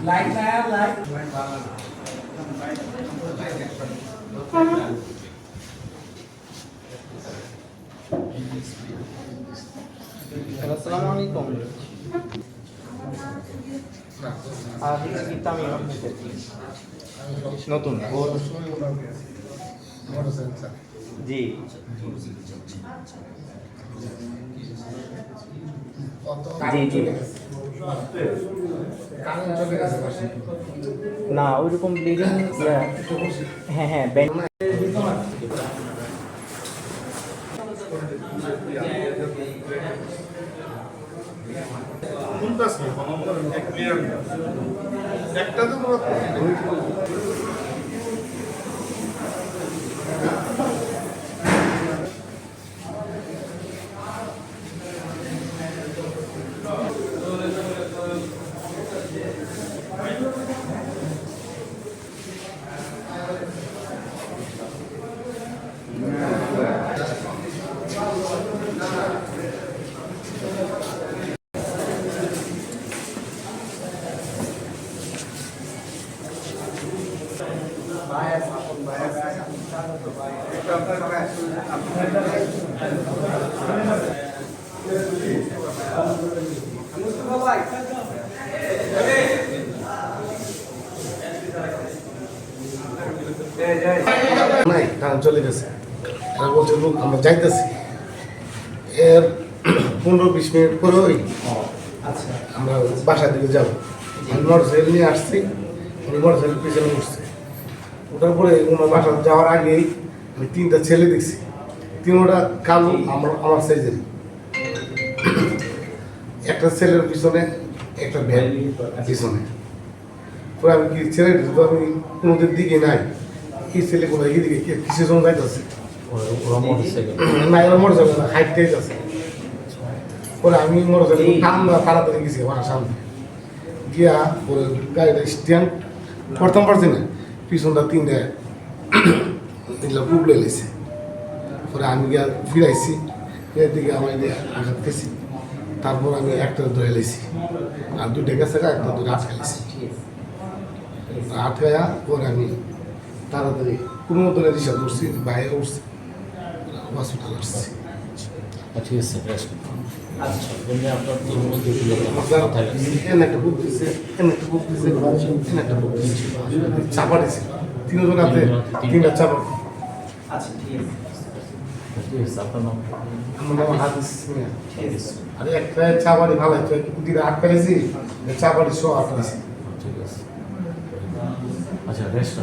light না light আসসালামু আলাইকুম আমি নতুন জি জি জি না ওইরকম ব্লিডিং হ্যাঁ হ্যাঁ একটা তো নাই কারণ চলে গেছে এরা বলছে লোক আমরা যাইতেছি এর 15-20 মিনিট পরে ওই আমরা বাসার দিকে যাবো মোটরসাইকেল নিয়ে আসছি উনি মোটরসাইকেল পিছনে উঠছে ওঠার পরে ওনার বাসা যাওয়ার আগেই আমি 3টা ছেলে দেখছি 3টা কালো আমার সাইজেরই একটা ছেলের পিছনে একটা ভ্যান পিছনে পরে আমি কি ছেলে তো আমি কোনোদের দিকে নাই কি ছেলে কোথায় এদিকে কিসের জন্য যাইতেছে না এরা মোটরসাইকেল না হাইটটাই আছে পরে আমি মোটরসাইকেল ঠান্ডা তাড়াতাড়ি গেছি আমার সামনে গিয়া পরে গাড়িটা স্ট্যান্ড করতাম পারছি না পিছনটা 3টা বুবলে লেছে পরে আমি গিয়া ফিরাইছি এর দিকে আমার আঘাত খেয়েছি তারপর আমি একটা ধরে লেছি আর 2টা গেছে একটা ধরে আটকাইছি আটকায়া পরে আমি তাড়াতাড়ি কোনো মতো রিক্সা ধরছি বাইরে উঠছি হসপিটাল আসছি ঠিক আছে একটা বুক দিছে একটা বুক দিছে একটা বুক দিছে চাপা দিছে 3জন হাতে 3টা চাপা আচ্ছা ঠিক আছে আপনার নাম আমার নাম হাদিস মিয়া আরে একটা চাপাটি ভালো হতো কুটিটা আটকাইছি চাপাটি সব আটকাইছি ঠিক আছে আচ্ছা রেস্ট